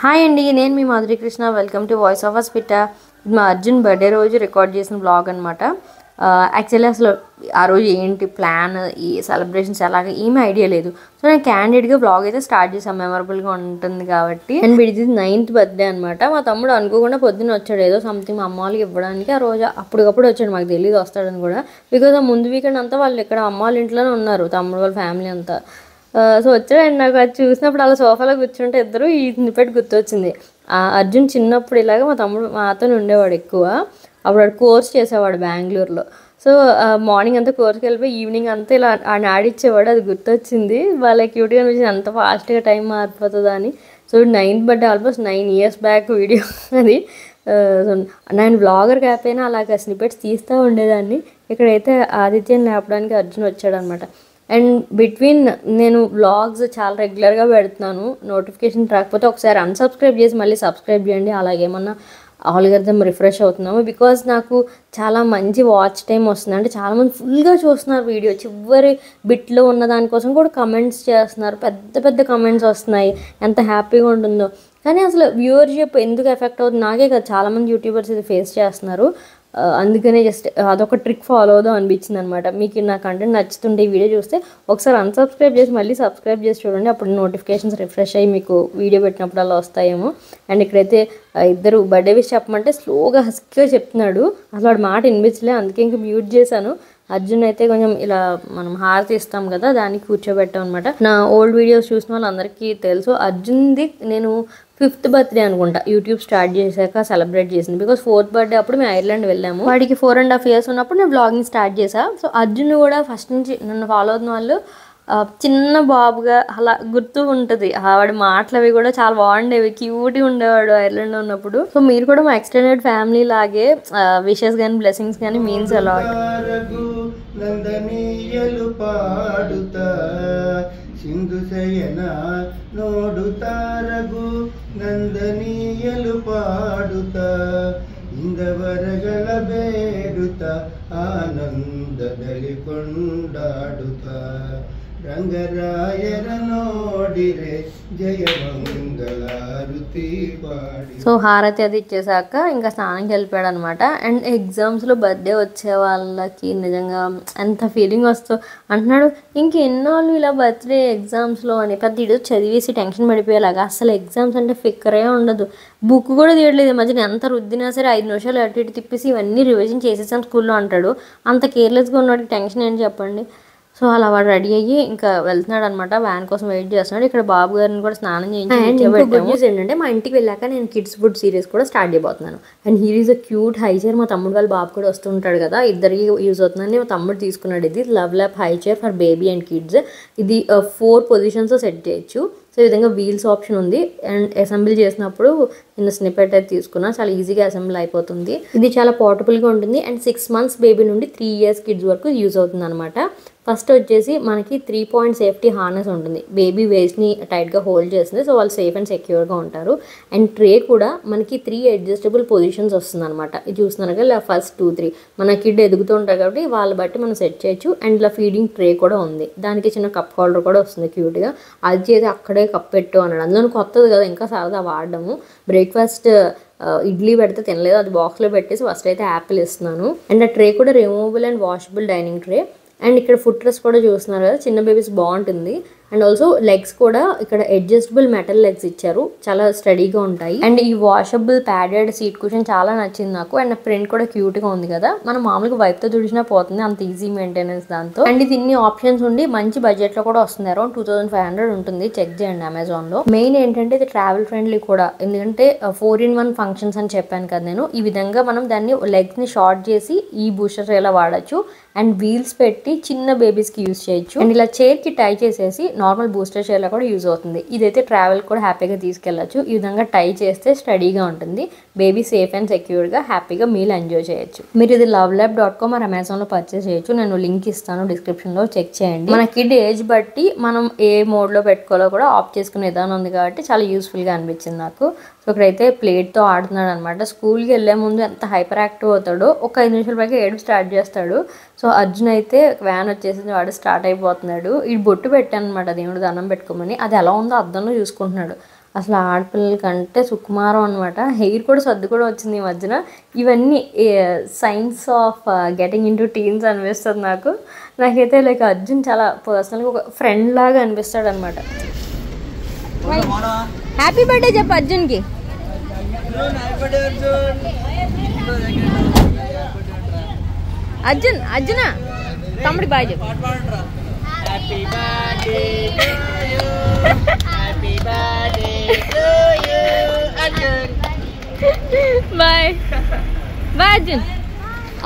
Hi అండి, నేను మీ Madhuri Krishna. Welcome to voice of Hospita. ఇది మా అర్జున్ బర్త్డే రోజు రికార్డ్ చేసిన బ్లాగ్ అనమాట. యాక్చువల్లీ అసలు ఆ రోజు ఏంటి ప్లాన్, ఈ సెలబ్రేషన్స్ ఎలాగ ఏమీ ఐడియా లేదు. సో నేను క్యాండిడ్గా బ్లాగ్ అయితే స్టార్ట్ చేసాను, మెమరబుల్గా ఉంటుంది కాబట్టి. అండ్ ఇది 9th బర్త్డే అనమాట. మా తమ్ముడు అనుకోకుండా పొద్దున్న వచ్చాడు, ఏదో సంథింగ్ మా అమ్మ వాళ్ళకి ఇవ్వడానికి. ఆ రోజు అప్పటికప్పుడు వచ్చాడు, మాకు తెలియదు వస్తాడని కూడా. బికాజ్ ఆ ముందు వీకెండ్ అంతా వాళ్ళు ఇక్కడ అమ్మ వాళ్ళ ఇంట్లోనే ఉన్నారు, తమ్ముడు వాళ్ళ ఫ్యామిలీ అంతా. సో వచ్చాడండి. నాకు అది చూసినప్పుడు అలా సోఫాలో కూర్చుంటే ఇద్దరు ఈ నిపెట్ గుర్తొచ్చింది. అర్జున్ చిన్నప్పుడు ఇలాగ మా తమ్ముడు మాతో ఉండేవాడు ఎక్కువ. అప్పుడు వాడు కోర్స్ చేసేవాడు బెంగళూరులో. సో మార్నింగ్ అంతా కోర్స్కి వెళ్ళిపోయి ఈవినింగ్ అంతా ఇలా ఆయన ఆడిచ్చేవాడు. అది గుర్తొచ్చింది, వాళ్ళ క్యూట్గా అనిపించింది, అంత ఫాస్ట్గా టైం మారిపోతుందా అని. So 9th birthday almost 9 years back video అది. సో నేను బ్లాగర్ కాకపోయినా అలాగ స్నిపెట్స్ తీస్తూ ఉండేదాన్ని. ఇక్కడైతే ఆదిత్యని లేపడానికి అర్జున్ వచ్చాడనమాట. అండ్ బిట్వీన్ నేను వ్లాగ్స్ చాలా రెగ్యులర్గా పెడుతున్నాను, నోటిఫికేషన్ రాకపోతే ఒకసారి అన్సబ్స్క్రైబ్ చేసి మళ్ళీ సబ్స్క్రైబ్ చేయండి. అలాగేమన్నా ఆల్గరిథం రిఫ్రెష్ అవుతున్నాము. బికాజ్ నాకు చాలా మంచి వాచ్ టైం వస్తుంది. అంటే చాలామంది ఫుల్గా చూస్తున్నారు వీడియో, చివరి బిట్లో ఉన్న దానికోసం కూడా కమెంట్స్ చేస్తున్నారు, పెద్ద పెద్ద కమెంట్స్ వస్తున్నాయి, ఎంత హ్యాపీగా ఉంటుందో. కానీ అసలు వ్యూవర్షిప్ ఎందుకు ఎఫెక్ట్ అవుతుంది నాకే కదా, చాలామంది యూట్యూబర్స్ ఇది ఫేస్ చేస్తున్నారు. అందుకనే జస్ట్ అదొక ట్రిక్ ఫాలో అవుదాం అనిపించింది అనమాట. మీకు నా కంటెంట్ నచ్చుతుంటే ఈ వీడియో చూస్తే ఒకసారి అన్సబ్స్క్రైబ్ చేసి మళ్ళీ సబ్స్క్రైబ్ చేసి చూడండి. అప్పుడు నోటిఫికేషన్స్ రిఫ్రెష్ అయ్యి మీకు వీడియో పెట్టినప్పుడు అలా వస్తాయేమో. అండ్ ఇక్కడైతే ఇద్దరు బర్త్డే విష్ చెప్పమంటే స్లోగా హస్కీగా చెప్తున్నాడు, అసలు వాడు మాట వినిపించలే, అందుకే ఇంక మ్యూట్ చేశాను. అర్జున్ అయితే కొంచెం ఇలా మనం హారతి ఇస్తాం కదా, దానికి కూర్చోబెట్టాం అనమాట. నా ఓల్డ్ వీడియోస్ చూసిన వాళ్ళందరికీ తెలుసు, అర్జున్ది నేను 5th బర్త్డే అనుకుంటా యూట్యూబ్ స్టార్ట్ చేశాక సెలబ్రేట్ చేసింది. బికాస్ 4th బర్త్డే అప్పుడు మేము ఐర్లాండ్ వెళ్ళాము. వాడికి 4.5 years ఉన్నప్పుడు నేను బ్లాగింగ్ స్టార్ట్ చేశాను. సో అర్జున్ కూడా ఫస్ట్ నుంచి నన్ను ఫాలో అవుతున్న వాళ్ళు చిన్న బాబుగా అలా గుర్తు ఉంటుంది. వాడి మాటలు అవి కూడా చాలా బాగుండేవి, క్యూట్గా ఉండేవాడు ఐర్లాండ్లో ఉన్నప్పుడు. సో మీరు కూడా మా ఎక్స్టెండెడ్ ఫ్యామిలీ లాగే విషెస్ కానీ బ్లెస్సింగ్స్ కానీ మీన్స్ అలాట్. నందనీయలు పాడుతా సింధు శయన నోడుతారగు నందనీయలు పాడుతా ఇందవరగల ಬೇಡುತ್ತ ಆನಂದದಲ್ಲಿ ಕೊಂಡಾಡುತ್ತಾ రంగరాయన నోడిరే జయమంగళారుతి పాడి. సో హారతి అది ఇచ్చేసాక ఇంకా స్నానంకి వెళ్ళిపోయాడు అనమాట. అండ్ ఎగ్జామ్స్లో బర్త్డే వచ్చే వాళ్ళకి నిజంగా ఎంత ఫీలింగ్ వస్తూ అంటున్నాడు, ఇంకెన్నాళ్ళు ఇలా బర్త్డే ఎగ్జామ్స్లో అని. పెద్ద ఇడు చదివేసి టెన్షన్ పడిపోయేలాగా. అసలు ఎగ్జామ్స్ అంటే ఫిక్కరే ఉండదు, బుక్ కూడా తీయట్లేదు. మధ్యన ఎంత రుద్దినా సరే 5 నిమిషాలు అటు ఇటు తిప్పేసి ఇవన్నీ రివిజన్ చేసేసాం స్కూల్లో అంటాడు. అంత కేర్లెస్గా ఉన్నవాడికి టెన్షన్ ఏంటి చెప్పండి. సో అలా వాడు రెడీ అయ్యి ఇంకా వెళ్తున్నాడు అనమాట, వ్యాన్ కోసం వెయిట్ చేస్తున్నాడు. ఇక్కడ బాబు గారిని కూడా స్నానం చేయించి గుడ్ న్యూస్ ఏంటంటే మా ఇంటికి వెళ్ళాక నేను కిడ్స్ ఫుడ్ సిరీస్ కూడా స్టార్ట్ చేయబోతున్నాను. And here is a cute high chair. మా తమ్ముడు వాళ్ళ బాబు కూడా వస్తుంటాడు కదా, ఇద్దరికి యూజ్ అవుతుందని మా తమ్ముడు తీసుకున్నాడు. ఇది love lap high chair for baby and kids. ఇది 4 పొజిషన్స్ సెట్ చేయొచ్చు. సో ఈ విధంగా వీల్స్ ఆప్షన్ ఉంది. అండ్ అసెంబ్లీ చేసినప్పుడు నిన్న స్నిపెట్ అయితే తీసుకున్నా, చాలా ఈజీగా అసెంబ్లీ అయిపోతుంది. ఇది చాలా పోర్టబుల్గా ఉంటుంది. అండ్ 6 months బేబీ నుండి 3 years కిడ్స్ వరకు యూజ్ అవుతుంది అనమాట. ఫస్ట్ వచ్చేసి మనకి 3-point సేఫ్టీ హార్నెస్ ఉంటుంది, బేబీ వేస్ట్ని టైట్గా హోల్డ్ చేస్తుంది. సో వాళ్ళు సేఫ్ అండ్ సెక్యూర్గా ఉంటారు. అండ్ ట్రే కూడా మనకి 3 adjustable పొజిషన్స్ వస్తుంది అనమాట. ఇది చూస్తున్నారు కదా, ఇలా ఫస్ట్ 2, 3 మన కిడ్ ఎదుగుతూ ఉంటారు కాబట్టి వాళ్ళ బట్టి మనం సెట్ చేయొచ్చు. అండ్ ఇలా ఫీడింగ్ ట్రే కూడా ఉంది, దానికి చిన్న కప్ హోల్డర్ కూడా వస్తుంది క్యూట్గా. అది చేసి అక్కడే కప్ పెట్టు అన్నాడు. అందులో కొత్తది కదా, ఇంకా సరదా వాడడము. బ్రేక్ఫాస్ట్ ఇడ్లీ పెడితే తినలేదు, అది బాక్స్లో పెట్టేసి ఫస్ట్ అయితే యాపిల్ ఇస్తున్నాను. అండ్ ఆ ట్రే కూడా removable and washable dining tray. And ఇక్కడ ఫుట్ రెస్ట్ కూడా చూస్తున్నారు కదా, చిన్న బేబీస్ బాగుంటుంది. అండ్ ఆల్సో లెగ్స్ కూడా ఇక్కడ అడ్జస్టబుల్ మెటల్ లెగ్స్ ఇచ్చారు, చాలా స్టడీగా ఉంటాయి. అండ్ ఈ వాషబుల్ ప్యాడెడ్ సీట్ కుషన్ చాలా నచ్చింది నాకు. అండ్ ప్రింట్ కూడా క్యూట్గా ఉంది కదా, మనం మామూలుగా వైప్తో తుడిచినా పోతుంది, అంత ఈజీ మెయింటెనెన్స్ దాంతో. అండ్ ఇది ఇన్ని ఆప్షన్స్ ఉండి మంచి బడ్జెట్లో కూడా వస్తుంది, అరౌండ్ 2500 ఉంటుంది. చెక్ చేయండి అమెజాన్లో. మెయిన్ ఏంటంటే ఇది ట్రావెల్ ఫ్రెండ్లీ కూడా, ఎందుకంటే 4-in-1 ఫంక్షన్స్ అని చెప్పాను కదా నేను. ఈ విధంగా మనం దాన్ని లెగ్స్ని షార్ట్ చేసి ఈ బూస్టర్ ఇలా వాడచ్చు. అండ్ వీల్స్ పెట్టి చిన్న బేబీస్కి యూజ్ చేయొచ్చు. అండ్ ఇలా చైర్కి టై చేసేసి నార్మల్ బూస్టర్ చైర్లో కూడా యూజ్ అవుతుంది. ఇదైతే ట్రావెల్ కూడా హ్యాపీగా తీసుకెళ్ళచ్చు. ఈ విధంగా టై చేస్తే స్టడీగా ఉంటుంది, బేబీ సేఫ్ అండ్ సెక్యూర్గా హ్యాపీగా మీల్ ఎంజాయ్ చేయొచ్చు. మీరు ఇది lovelab.com or అమెజాన్లో పర్చేస్ చేయొచ్చు. నేను లింక్ ఇస్తాను డిస్క్రిప్షన్లో, చెక్ చేయండి. మన కిడ్ ఏజ్ బట్టి మనం ఏ మోడ్లో పెట్టుకోవాలో కూడా ఆఫ్ చేసుకునే విధానం ఉంది కాబట్టి చాలా యూస్ఫుల్గా అనిపించింది నాకు. సో ఇక్కడైతే ప్లేట్తో ఆడుతున్నాడు అనమాట. స్కూల్కి వెళ్ళే ముందు ఎంత హైపర్ యాక్టివ్ అవుతాడో, ఒక 5 నిమిషాల పైగా ఏడుపు స్టార్ట్ చేస్తాడు. సో అర్జున్ అయితే వ్యాన్ వచ్చేసింది, వాడు స్టార్ట్ అయిపోతున్నాడు. ఈ బొట్టు పెట్టాను అనమాట దేవుడు దండం పెట్టుకోమని. అది ఎలా ఉందో అద్దంలో చూసుకుంటున్నాడు. అసలు ఆడపిల్లల కంటే సుకుమారం అనమాట. హెయిర్ కూడా సర్దుకోవడం వచ్చింది ఈ మధ్యన. ఇవన్నీ science of getting in to teens అనిపిస్తుంది నాకైతే లైక్ అర్జున్ చాలా పర్సనల్గా ఒక ఫ్రెండ్ లాగా అనిపిస్తాడు అనమాట. హ్యాపీ బర్త్డే చెప్పు అర్జున్కి. అర్జున తమ్ముడి బాయ్ చెప్పు. Bye bye Arjun.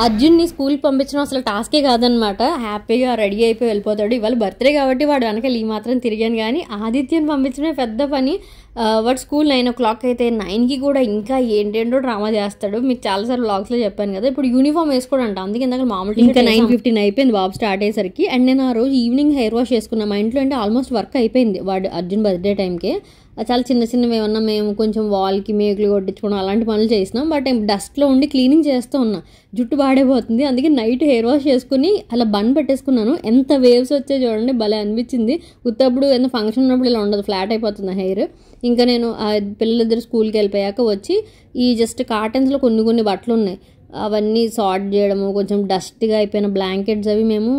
అర్జున్ని స్కూల్కి పంపించడం అసలు టాస్కే కాదనమాట. హ్యాపీగా రెడీ అయిపోయి వెళ్ళిపోతాడు. ఇవాళ బర్త్డే కాబట్టి వాడు వెనకాల ఈ మాత్రం తిరిగాను. కానీ ఆదిత్యని పంపించడమే పెద్ద పని. వాడు స్కూల్ 9 o'clock అయితే 9కి కూడా ఇంకా ఏంటేంటో డ్రామా చేస్తాడు. మీకు చాలాసార్లు వ్లాగ్స్లో చెప్పాను కదా. ఇప్పుడు యూనిఫామ్ వేసుకోడంట, అందుకే ఇందాక మామూలు ఇంకా 9:15 అయిపోయింది బాబు స్టార్ట్ అయ్యేసరికి. అండ్ నేను ఆ రోజు ఈవినింగ్ హెయిర్ వాష్ చేసుకున్నాను. మా ఇంట్లో అంటే ఆల్మోస్ట్ వర్క్ అయిపోయింది వాడు అర్జున్ బర్త్డే టైంకి. చాలా చిన్నవి ఏమన్నా మేము కొంచెం వాల్కి మేకులు కొట్టించుకోవడం అలాంటి పనులు చేసినాం. బట్ డస్ట్లో ఉండి క్లీనింగ్ చేస్తూ ఉన్నా. జుట్టు బాడైపోతుంది, అందుకే నైట్ హెయిర్ వాష్ చేసుకుని అలా బన్ పెట్టేసుకున్నాను. ఎంత వేవ్స్ వచ్చాయి చూడండి, భలే అనిపించింది. ఉత్తప్పుడు ఏదైనా ఫంక్షన్ ఉన్నప్పుడు ఇలా ఉండదు, ఫ్లాట్ అయిపోతుంది హెయిర్. ఇంకా నేను పిల్లలిద్దరు స్కూల్కి వెళ్ళిపోయాక వచ్చి ఈ జస్ట్ కాటన్స్లో కొన్ని బట్టలు ఉన్నాయి, అవన్నీ సార్ట్ చేయడము. కొంచెం డస్ట్గా అయిపోయిన బ్లాంకెట్స్ అవి మేము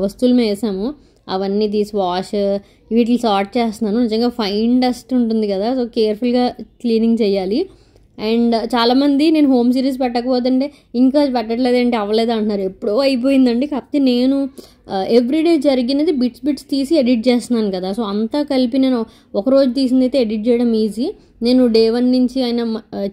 వస్తువులు వేసాము, అవన్నీ తీసి వాష్ వీటిని సార్ట్ చేస్తున్నాను. నిజంగా ఫైన్ డస్ట్ ఉంటుంది కదా, సో కేర్ఫుల్గా క్లీనింగ్ చేయాలి. అండ్ చాలామంది నేను హోమ్ సిరీస్ పెట్టకపోతుంటే ఇంకా పెట్టట్లేదంటే అవ్వలేదు అంటున్నారు. ఎప్పుడో అయిపోయిందండి. కాకపోతే నేను ఎవ్రీడే జరిగినది బిట్స్ తీసి ఎడిట్ చేస్తున్నాను కదా, సో అంతా కలిపి నేను ఒకరోజు తీసింది అయితే ఎడిట్ చేయడం ఈజీ. నేను డే 1 నుంచి అయినా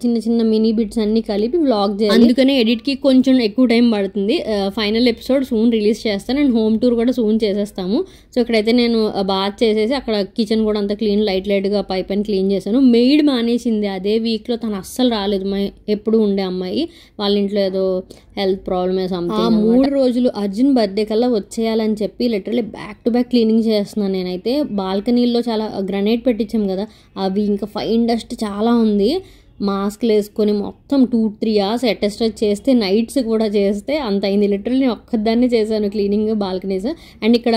చిన్న మినీ బిట్స్ అన్నీ కలిపి వ్లాగ్ చేయాలి, అందుకనే ఎడిట్కి కొంచెం ఎక్కువ టైం పడుతుంది. ఫైనల్ ఎపిసోడ్ సూన్ రిలీజ్ చేస్తాను అండ్ హోమ్ టూర్ కూడా సూన్ చేసేస్తాము. సో ఇక్కడైతే నేను బాత్ చేసేసి అక్కడ కిచెన్ కూడా అంతా క్లీన్ లైట్గా పైప్ అని క్లీన్ చేశాను. మెయిడ్ మానేసింది అదే వీక్లో, తను అస్సలు రాలేదు. ఎప్పుడు ఉండే అమ్మాయి వాళ్ళ ఇంట్లో ఏదో హెల్త్ ప్రాబ్లమే సంథింగ్. 3 రోజులు అర్జున్ బర్త్డే కల్లా వచ్చేయాలని చెప్పి literally back to back cleaning చేస్తున్నాను నేనైతే. బాల్కనీలో చాలా గ్రనైట్ పెట్టించాం కదా, అవి ఇంకా ఫైన్ డస్ట్ చాలా ఉంది. మాస్క్లు వేసుకొని మొత్తం 2-3 hours అటెస్టెడ్ చేస్తే, నైట్స్ కూడా చేస్తే అంత అయింది. లిటరల్లీ నేను ఒక్కదాన్ని చేశాను క్లీనింగ్ బాల్కనీస్. అండ్ ఇక్కడ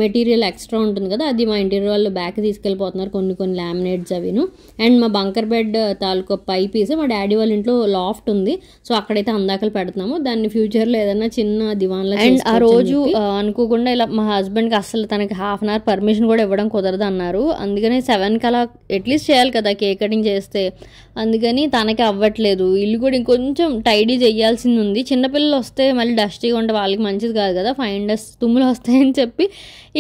మెటీరియల్ ఎక్స్ట్రా ఉంటుంది కదా, అది మా ఇంటీరియర్ వాళ్ళు బ్యాక్ తీసుకెళ్ళిపోతున్నారు, కొన్ని లామినేట్స్ అవిను. అండ్ మా బంకర్ బెడ్ తాలూకా పైపీస్ మా డాడీ వాళ్ళ ఇంట్లో లాఫ్ట్ ఉంది, సో అక్కడైతే అందాకలు పెడుతున్నాము. దాన్ని ఫ్యూచర్లో ఏదైనా చిన్న దివాన్లో. అండ్ ఆ రోజు అనుకోకుండా ఇలా మా హస్బెండ్కి అసలు తనకి 1/2 hour పర్మిషన్ కూడా ఇవ్వడం కుదరదు అన్నారు. అందుకని 7కి అలా అట్లీస్ట్ చేయాలి కదా కేక్ కటింగ్ చేస్తే, అందుకని తనకి అవ్వట్లేదు. ఇల్లు కూడా ఇంకొంచెం టైడీ చేయాల్సింది ఉంది. చిన్నపిల్లలు వస్తే మళ్ళీ డస్టీగా ఉంటే వాళ్ళకి మంచిది కాదు కదా, ఫైన్ డస్ట్ తుమ్ములు వస్తాయని చెప్పి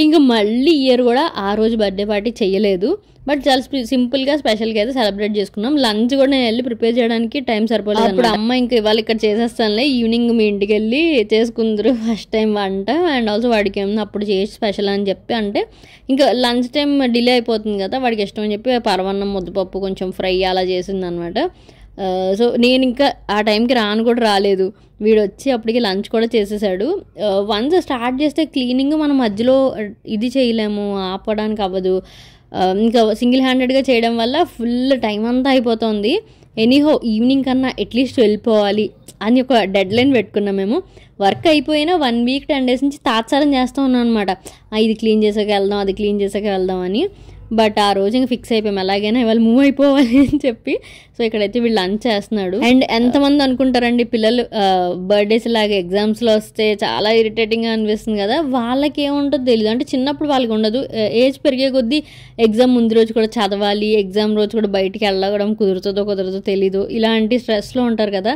ఇంకా మళ్ళీ ఇయర్ కూడా ఆ రోజు బర్త్డే పార్టీ చేయలేదు. బట్ చాలా సింపుల్గా స్పెషల్గా అయితే సెలబ్రేట్ చేసుకున్నాం. లంచ్ కూడా నేను వెళ్ళి ప్రిపేర్ చేయడానికి టైం సరిపోలేదు. అప్పుడు అమ్మ ఇంకా ఇవాళ ఇక్కడ చేసేస్తానులే, ఈవినింగ్ మీ ఇంటికి వెళ్ళి చేసుకుందరు ఫస్ట్ టైం వంట, అండ్ ఆల్సో వాడికి ఏమన్నా అప్పుడు చేసి స్పెషల్ అని చెప్పి, అంటే ఇంకా లంచ్ టైం డిలే అయిపోతుంది కదా వాడికి ఇష్టం అని చెప్పి పరవన్నం ముద్దపప్పు కొంచెం ఫ్రై అలా చేసింది అనమాట. సో నేను ఇంకా ఆ టైంకి రాలేదు, వీడు వచ్చి అప్పటికి లంచ్ కూడా చేసేసాడు. వన్స్ స్టార్ట్ చేస్తే క్లీనింగ్ మనం మధ్యలో ఇది చేయలేము, ఆపడానికి అవ్వదు. ఇంకా సింగిల్ హ్యాండెడ్గా చేయడం వల్ల ఫుల్ టైం అంతా అయిపోతుంది. ఎనీహో ఈవినింగ్ కన్నా అట్లీస్ట్ వెళ్ళిపోవాలి అని ఒక డెడ్ లైన్ పెట్టుకున్నాం మేము. వర్క్ అయిపోయినా 1 week 10 days నుంచి తాత్సారం చేస్తూ ఉన్నాను అనమాట, ఇది క్లీన్ చేసాక వెళ్దాం, అది క్లీన్ చేసాక వెళ్దాం అని. బట్ ఆ రోజు ఇంకా ఫిక్స్ అయిపోయాం ఎలాగైనా ఇవాళ మూవ్ అయిపోవాలి అని చెప్పి. సో ఇక్కడైతే వీళ్ళు లంచ్ చేస్తున్నాడు. అండ్ ఎంతమంది అనుకుంటారండి పిల్లలు బర్త్డేస్ లాగా ఎగ్జామ్స్లో వస్తే చాలా ఇరిటేటింగ్గా అనిపిస్తుంది కదా, వాళ్ళకి ఏముంటుందో తెలియదు. అంటే చిన్నప్పుడు వాళ్ళకి ఉండదు, ఏజ్ పెరిగే కొద్దీ ఎగ్జామ్ ముందు రోజు కూడా చదవాలి, ఎగ్జామ్ రోజు కూడా బయటికి వెళ్ళడం కుదరదో తెలీదు, ఇలాంటి స్ట్రెస్లో ఉంటారు కదా.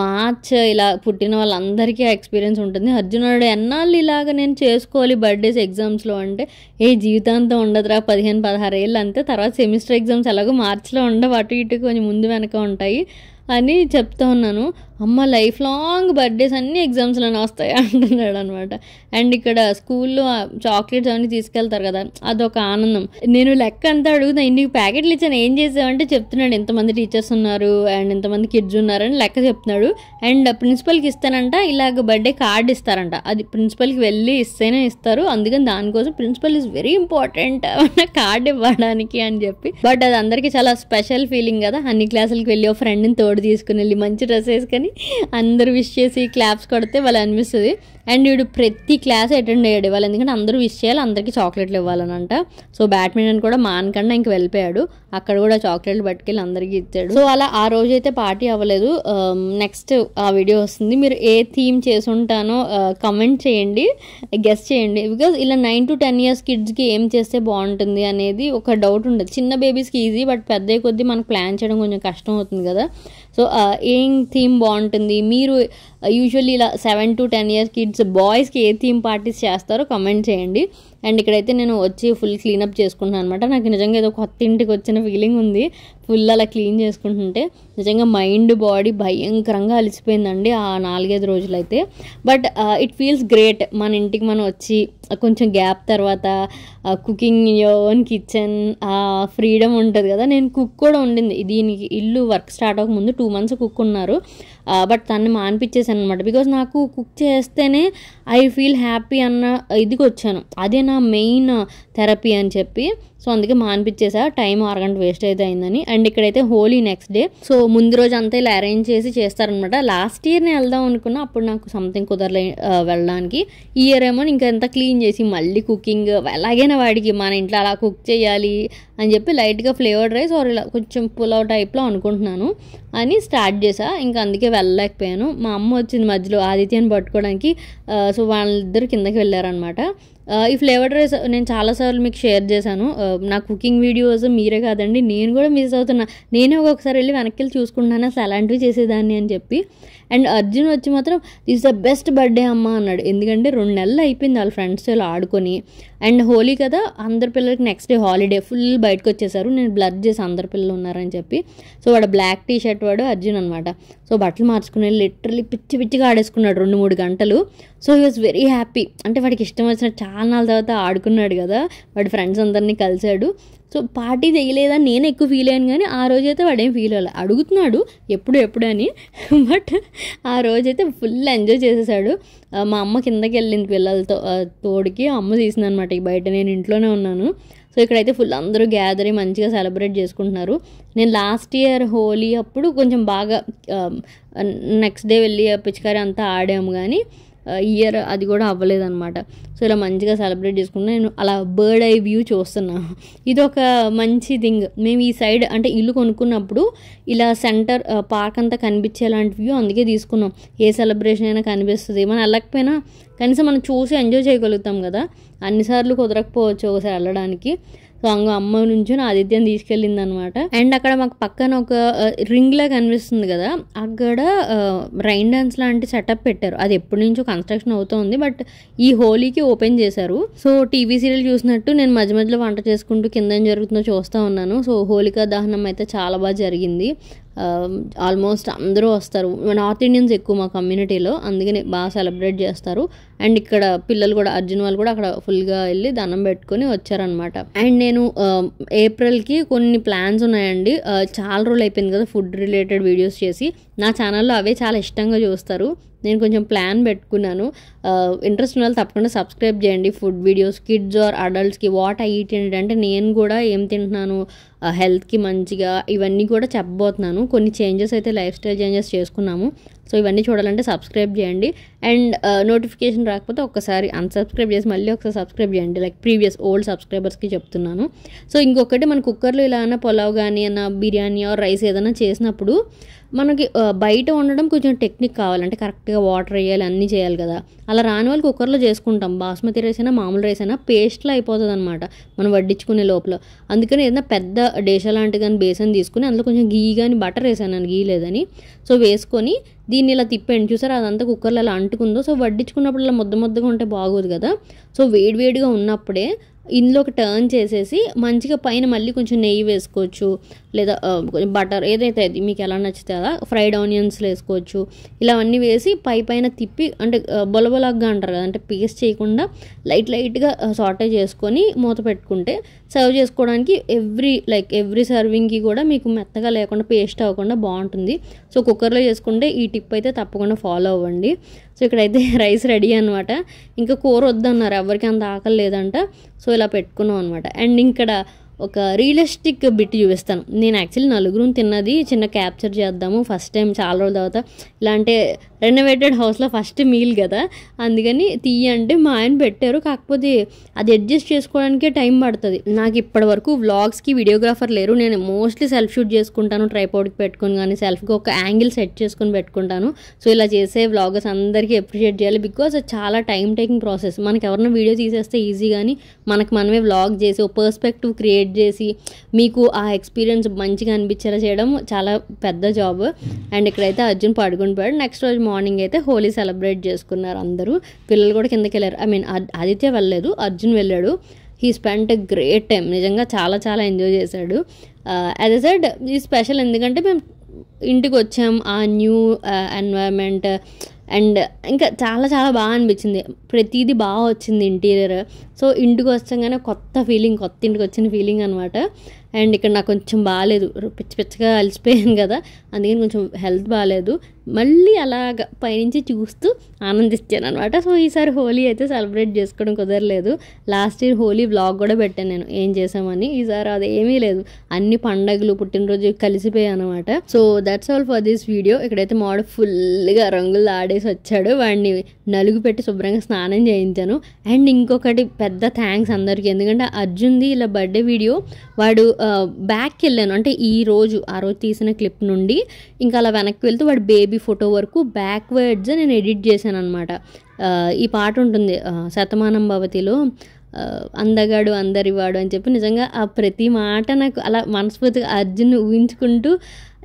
మార్చ్ ఇలా పుట్టిన వాళ్ళందరికీ ఆ ఎక్స్పీరియన్స్ ఉంటుంది. అర్జునుడు ఎన్నాళ్ళు ఇలాగ నేను చేసుకోవాలి బర్త్డేస్ ఎగ్జామ్స్లో అంటే, జీవితాంతం ఉండదురా 15-16 ఏళ్ళు అంతే, తర్వాత సెమిస్టర్ ఎగ్జామ్స్ ఎలాగో మార్చిలో ఉండవు, అటు ఇటు కొంచెం ముందు వెనక ఉంటాయి అని చెప్తా ఉన్నాను. అమ్మ లైఫ్ లాంగ్ బర్త్డేస్ అన్నీ ఎగ్జామ్స్లోనే వస్తాయి అంటున్నాడు అనమాట. అండ్ ఇక్కడ స్కూల్లో చాక్లెట్స్ అవన్నీ తీసుకెళ్తారు కదా, అదొక ఆనందం. నేను లెక్క అంతా అడుగుతా, ఇన్ని ప్యాకెట్లు ఇచ్చాను ఏం చేసావంటే చెప్తున్నాడు, ఎంతమంది టీచర్స్ ఉన్నారు అండ్ ఎంతమంది కిడ్స్ ఉన్నారని లెక్క చెప్తున్నాడు. అండ్ ప్రిన్సిపల్కి ఇస్తానంట, ఇలాగ బర్త్డే కార్డ్ ఇస్తారంట, అది ప్రిన్సిపల్కి వెళ్ళి ఇస్తేనే ఇస్తారు, అందుకని దానికోసం principal is very important card ఇవ్వడానికి అని చెప్పి. బట్ అది అందరికీ చాలా స్పెషల్ ఫీలింగ్ కదా, అన్ని క్లాసులకి వెళ్ళి ఒక ఫ్రెండ్ని తోడు తీసుకుని వెళ్ళి మంచి డ్రెస్ వేసుకొని అందరూ విష్ చేసి క్లాప్స్ కొడితే వాళ్ళు అనిపిస్తుంది. అండ్ వీడు ప్రతి క్లాస్ అటెండ్ అయ్యాడు ఇవ్వాలి, ఎందుకంటే అందరూ విష్ చేయాలి, అందరికీ చాక్లెట్లు ఇవ్వాలనంట. సో బ్యాడ్మింటన్ కూడా మానకుండా ఇంక వెళ్ళిపోయాడు, అక్కడ కూడా చాక్లెట్లు పట్టుకెళ్ళి అందరికీ ఇచ్చాడు. సో అలా ఆ రోజు అయితే పార్టీ అవ్వలేదు. నెక్స్ట్ ఆ వీడియో వస్తుంది. మీరు ఏ థీమ్ చేసి ఉంటానో కమెంట్ చేయండి, గెస్ చేయండి. బికాజ్ ఇలా 9 to 10 years కిడ్స్కి ఏం చేస్తే బాగుంటుంది అనేది ఒక డౌట్ ఉంటుంది. చిన్న బేబీస్కి ఈజీ, బట్ పెద్ద కొద్దీ మనకు ప్లాన్ చేయడం కొంచెం కష్టం అవుతుంది కదా. సో ఏం థీమ్ బాగుంటుంది, మీరు యూజువల్లీ ఇలా 7 to 10 years కిడ్స్ బాయ్స్కి ఏ థీమ్ పార్టీస్ చేస్తారో కమెంట్ చేయండి. అండ్ ఇక్కడైతే నేను వచ్చి ఫుల్ క్లీనప్ చేసుకుంటున్నాను అనమాట. నాకు నిజంగా ఏదో కొత్త ఇంటికి వచ్చిన ఫీలింగ్ ఉంది ఫుల్ అలా క్లీన్ చేసుకుంటుంటే. నిజంగా మైండ్ బాడీ భయంకరంగా అలసిపోయిందండి ఆ 4-5 రోజులైతే. బట్ ఇట్ ఫీల్స్ గ్రేట్, మన ఇంటికి మనం వచ్చి కొంచెం గ్యాప్ తర్వాత కుకింగ్ ఓన్ కిచెన్ ఫ్రీడమ్ ఉంటుంది కదా. నేను కుక్ కూడా ఉండింది, దీనికి ఇల్లు వర్క్ స్టార్ట్ అవ్వకముందు 2 months కుక్ ఉన్నారు, బట్ తన్ని మానిపించేసాను అనమాట. బికాజ్ నాకు కుక్ చేస్తేనే ఐ ఫీల్ హ్యాపీ అన్న ఇదికి వచ్చాను, అదే నా మెయిన్ థెరపీ అని చెప్పి. సో అందుకే మానిపించేసా, టైం 6 గంట వేస్ట్ అయితే అయిందని. అండ్ ఇక్కడైతే హోలీ నెక్స్ట్ డే, సో ముందు రోజు అంతా ఇలా అరేంజ్ చేసి చేస్తారనమాట. లాస్ట్ ఇయర్ నేను వెళ్దాం అనుకున్నా, అప్పుడు నాకు సంథింగ్ కుదరలే వెళ్ళడానికి. ఈ ఇయర్ ఏమో ఇంకా ఎంత క్లీన్ చేసి మళ్ళీ కుకింగ్, ఎలాగైనా వాడికి మన ఇంట్లో అలా కుక్ చేయాలి అని చెప్పి లైట్గా ఫ్లేవర్డ్ రైస్ ఆర్ ఇలా కొంచెం పులావ్ టైప్లో అనుకుంటున్నాను అని స్టార్ట్ చేసా. ఇంకా అందుకే వెళ్ళలేకపోయాను. మా అమ్మ వచ్చింది మధ్యలో ఆదిత్యాన్ని పట్టుకోవడానికి. సో వాళ్ళిద్దరు కిందకి వెళ్ళారనమాట. ఈ ఫ్లేవర్డ్ రైస్ నేను చాలాసార్లు మీకు షేర్ చేశాను. నా కుకింగ్ వీడియోస్ మీరే కాదండి, నేను కూడా మిస్ అవుతున్నా. నేనే ఒక్కొక్కసారి వెళ్ళి వెనక్కి వెళ్ళి చూసుకుంటున్నాను అసలు అలాంటివి చేసేదాన్ని అని చెప్పి. అండ్ అర్జున్ వచ్చి మాత్రం దిస్ ద బెస్ట్ బర్త్డే అమ్మ అన్నాడు, ఎందుకంటే 2 నెలలు అయిపోయింది వాళ్ళ ఫ్రెండ్స్తో ఇలా ఆడుకొని. అండ్ హోలీ కదా, అందరి పిల్లలకి నెక్స్ట్ డే హాలిడే, ఫుల్ బయటకు వచ్చేసారు. నేను బ్లర్ చేసి అందరి పిల్లలు ఉన్నారని చెప్పి. సో వాడు బ్లాక్ టీ షర్ట్ వాడు అర్జున్ అనమాట. సో బట్టలు మార్చుకుని లిటరలీ పిచ్చిగా ఆడేసుకున్నాడు 2-3 గంటలు. So he was very happy. అంటే వాడికి ఇష్టం వచ్చినట్టు చాలా నాళ్ళ తర్వాత ఆడుకున్నాడు కదా, వాడి ఫ్రెండ్స్ అందరినీ కలిశాడు. సో పార్టీ చేయలేదని నేను ఎక్కువ ఫీల్ అయ్యాను, కానీ ఆ రోజైతే వాడేం ఫీల్ అవ్వాలి, అడుగుతున్నాడు ఎప్పుడు అని. బట్ ఆ రోజైతే ఫుల్ ఎంజాయ్ చేసేసాడు. మా అమ్మ కిందకి వెళ్ళింది పిల్లలతో తోడికి, అమ్మ తీసింది అనమాట ఈ బయట, నేను ఇంట్లోనే ఉన్నాను. సో ఇక్కడైతే ఫుల్ అందరూ గ్యాదరీ మంచిగా సెలబ్రేట్ చేసుకుంటున్నారు. నేను లాస్ట్ ఇయర్ హోలీ అప్పుడు కొంచెం బాగా నెక్స్ట్ డే వెళ్ళి పిచికారి అంతా ఆడాము, కానీ ఇయర్ అది కూడా అవ్వలేదన్నమాట. సో ఇలా మంచిగా సెలబ్రేట్ చేసుకుంటున్నా. నేను అలా బర్డ్ ఐ వ్యూ చూస్తున్నాను, ఇది ఒక మంచి థింగ్. మేము ఈ సైడ్ అంటే ఇల్లు కొనుక్కున్నప్పుడు ఇలా సెంటర్ పార్క్ అంతా కనిపించేలాంటి వ్యూ అందుకే తీసుకున్నాం. ఏ సెలబ్రేషన్ అయినా కనిపిస్తుంది, మనం వెళ్ళకపోయినా కనీసం మనం చూసి ఎంజాయ్ చేయగలుగుతాం కదా. అన్నిసార్లు కుదరకపోవచ్చు ఒకసారి వెళ్ళడానికి. సో అమ్మ నుంచి ఆదిత్యం తీసుకెళ్ళింది అనమాట. అండ్ అక్కడ మాకు పక్కన ఒక రింగ్ లా కనిపిస్తుంది కదా, అక్కడ రైన్ డాన్స్ లాంటి సెటప్ పెట్టారు. అది ఎప్పటి నుంచో కన్స్ట్రక్షన్ అవుతుంది, బట్ ఈ హోలీకి ఓపెన్ చేశారు. సో టీవీ సీరియల్ చూసినట్టు నేను మధ్య మధ్యలో వంట చేసుకుంటూ కింద ఏం జరుగుతుందో చూస్తూ ఉన్నాను. సో హోలికా దహనం అయితే చాలా బాగా జరిగింది. ఆల్మోస్ట్ అందరూ వస్తారు, నార్త్ ఇండియన్స్ ఎక్కువ మా కమ్యూనిటీలో, అందుకని బాగా సెలబ్రేట్ చేస్తారు. అండ్ ఇక్కడ పిల్లలు కూడా, అర్జున్ వాళ్ళు కూడా అక్కడ ఫుల్గా వెళ్ళి దండం పెట్టుకొని వచ్చారనమాట. అండ్ నేను ఏప్రిల్కి కొన్ని ప్లాన్స్ ఉన్నాయండి. చాలా రోజులు అయిపోయింది కదా ఫుడ్ రిలేటెడ్ వీడియోస్ చేసి, నా ఛానల్లో అవే చాలా ఇష్టంగా చూస్తారు. నేను కొంచెం ప్లాన్ పెట్టుకున్నాను, ఇంట్రెస్ట్ ఉన్న వాళ్ళు తప్పకుండా సబ్స్క్రైబ్ చేయండి. ఫుడ్ వీడియోస్ కిడ్స్ ఆర్ అడల్ట్స్కి వాట్ ఐ ఈట్ ఏంటంటే నేను కూడా ఏం తింటున్నాను, హెల్త్కి మంచిగా, ఇవన్నీ కూడా చెప్పబోతున్నాను. కొన్ని చేంజెస్ అయితే లైఫ్ స్టైల్ చేంజెస్ చేసుకున్నాము. సో ఇవన్నీ చూడాలంటే సబ్స్క్రైబ్ చేయండి. అండ్ నోటిఫికేషన్ రాకపోతే ఒక్కసారి అన్సబ్స్క్రైబ్ చేసి మళ్ళీ ఒకసారి సబ్స్క్రైబ్ చేయండి, లైక్ ప్రీవియస్ ఓల్డ్ సబ్స్క్రైబర్స్కి చెప్తున్నాను. సో ఇంకొకటి, మన కుక్కర్లో ఇలా అన్న పులావ్ కానీ అన్న బిర్యానీ ఆర్ రైస్ ఏదైనా చేసినప్పుడు మనకి బయట ఉండడం కొంచెం టెక్నిక్ కావాలంటే కరెక్ట్గా వాటర్ వేయాలి, అన్నీ చేయాలి కదా. అలా రాని వాళ్ళు కుక్కర్లో చేసుకుంటాం. బాస్మతి రైస్ అయినా మామూలు రైస్ అయినా పేస్ట్లో అయిపోతుంది అనమాట మనం వడ్డించుకునే లోపల. అందుకని ఏదైనా పెద్ద డేషా లాంటి కానీ బేసన్ తీసుకుని అందులో కొంచెం గీ కానీ బటర్ వేసాను, గీ లేదని. సో వేసుకొని దీన్ని ఇలా తిప్పండి, చూసారా అదంతా కుక్కర్లో అలా అంటుకుందో. సో వడ్డించుకున్నప్పుడు ఇలా ముద్దగా ఉంటే బాగోదు కదా. సో వేడివేడిగా ఉన్నప్పుడే ఇందులోకి టర్న్ చేసేసి మంచిగా పైన మళ్ళీ కొంచెం నెయ్యి వేసుకోవచ్చు, లేదా బటర్ ఏదైతే అది మీకు ఎలా నచ్చితే అలా, ఫ్రైడ్ ఆనియన్స్ వేసుకోవచ్చు. ఇలా అన్నీ వేసి పైన తిప్పి, అంటే బొలబొలగ్గా అంటారు కదా, అంటే పేస్ట్ చేయకుండా లైట్గా సాటే చేసుకొని మూత పెట్టుకుంటే సర్వ్ చేసుకోవడానికి ఎవ్రీ సర్వింగ్కి కూడా మీకు మెత్తగా లేకుండా పేస్ట్ అవ్వకుండా బాగుంటుంది. సో కుక్కర్లో చేసుకుంటే ఈ టిప్ అయితే తప్పకుండా ఫాలో అవ్వండి. సో ఇక్కడైతే రైస్ రెడీ అనమాట. ఇంకా కూర వద్దన్నారు, ఎవరికి అంత ఆకలి లేదంట. సో ఇలా పెట్టుకున్నాం అనమాట. అండ్ ఇక్కడ ఒక రియలిస్టిక్ బిట్ చూపిస్తాను. నేను యాక్చువల్లీ 4 తిన్నది చిన్న క్యాప్చర్ చేద్దాము ఫస్ట్ టైం చాలా రోజుల తర్వాత. ఇలా అంటే రెనోవేటెడ్ హౌస్లో ఫస్ట్ మీల్ కదా, అందుకని అంటే మా ఆయన పెట్టారు. కాకపోతే అది అడ్జస్ట్ చేసుకోవడానికే టైం పడుతుంది. నాకు ఇప్పటి వరకు వ్లాగ్స్కి వీడియోగ్రాఫర్ లేరు. నేను మోస్ట్లీ సెల్ఫ్ షూట్ చేసుకుంటాను, ట్రైపాడ్కి పెట్టుకొని, కానీ సెల్ఫ్గా ఒక యాంగిల్ సెట్ చేసుకొని పెట్టుకుంటాను. సో ఇలా చేసే వ్లాగర్స్ అందరికీ అప్రిషియేట్ చేయాలి, బికాజ్ అది చాలా టైం టేకింగ్ ప్రాసెస్. మనకి ఎవరైనా వీడియో తీసేస్తే ఈజీ, కానీ మనకు మనమే వ్లాగ్ చేసి ఒక పర్స్పెక్టివ్ క్రియేట్ చేసి మీకు ఆ ఎక్స్పీరియన్స్ మంచిగా అనిపించేలా చేయడం చాలా పెద్ద జాబ్. అండ్ ఇక్కడైతే అర్జున్ పడుకుని పోయాడు. నెక్స్ట్ రోజు మార్నింగ్ అయితే హోలీ సెలబ్రేట్ చేసుకున్నారు అందరూ. పిల్లలు కూడా కిందకి వెళ్ళారు. ఐ మీన్ ఆదిత్య వెళ్ళలేదు, అర్జున్ వెళ్ళాడు. He spent a great time. నిజంగా చాలా చాలా ఎంజాయ్ చేశాడు. యాజ్ ఎ సెడ్ ఈ స్పెషల్ ఎందుకంటే మేము ఇంటికి వచ్చాం, ఆ న్యూ ఎన్వైర్న్మెంట్ అండ్ ఇంకా చాలా చాలా బాగా అనిపించింది. ప్రతిదీ బాగా వచ్చింది ఇంటీరియర్. సో ఇంటికి వచ్చాగానే కొత్త ఇంటికి వచ్చిన ఫీలింగ్ అనమాట. అండ్ ఇక్కడ నాకు కొంచెం బాగాలేదు, పిచ్చగా అలసిపోయాను కదా, అందుకని కొంచెం హెల్త్ బాగాలేదు. మళ్ళీ అలాగ పైనుంచి చూస్తూ ఆనందిస్తాను అనమాట. సో ఈసారి హోలీ అయితే సెలబ్రేట్ చేసుకోవడం కుదరలేదు. లాస్ట్ ఇయర్ హోలీ వ్లాగ్ కూడా పెట్టాను నేను ఏం చేసామని. ఈసారి అది ఏమీ లేదు, అన్ని పండగలు పుట్టినరోజు కలిసిపోయాయి అనమాట. So that's all for this video. ఇక్కడైతే మాడు ఫుల్గా రంగులు ఆడేసి వచ్చాడు. వాడిని నలుగు పెట్టి శుభ్రంగా స్నానం చేయించాను. అండ్ ఇంకొకటి పెద్ద థ్యాంక్స్ అందరికీ, ఎందుకంటే అర్జున్ది ఇలా బర్త్డే వీడియో వాడు బ్యాక్కి వెళ్ళాను, అంటే ఆ రోజు తీసిన క్లిప్ నుండి ఇంకా అలా వెనక్కి వెళ్తూ వాడు బేబీ ఫోటో వరకు బ్యాక్వర్డ్స్ నేను ఎడిట్ చేశాను అనమాట. ఈ పాట ఉంటుంది శతమానం భవతిలో, అందగాడు అందరివాడు అని చెప్పి. నిజంగా ఆ ప్రతి మాట నాకు అలా మనస్ఫూర్తిగా అర్జున్ ఊహించుకుంటూ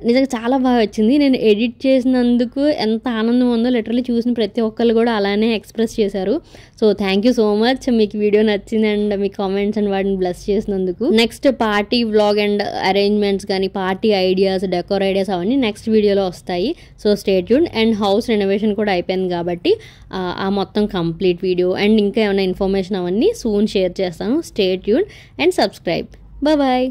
నిజంగా చాలా బాగా వచ్చింది. నేను ఎడిట్ చేసినందుకు ఎంత ఆనందం ఉందో లిటరల్లీ చూసిన ప్రతి ఒక్కరు కూడా అలానే ఎక్స్ప్రెస్ చేశారు. So thank you so much. మీకు వీడియో నచ్చింది అండ్ మీ కామెంట్స్ అండ్ వాటిని బ్లెస్ చేసినందుకు. Next party vlog and arrangements కానీ పార్టీ ఐడియాస్, డెకోర్ ఐడియాస్ అవన్నీ నెక్స్ట్ వీడియోలో వస్తాయి. So stay tune. And house renovation కూడా అయిపోయింది కాబట్టి ఆ మొత్తం కంప్లీట్ వీడియో అండ్ ఇంకా ఏమైనా ఇన్ఫర్మేషన్ అవన్నీ సూన్ షేర్ చేస్తాను. Stay tune and subscribe. Bye.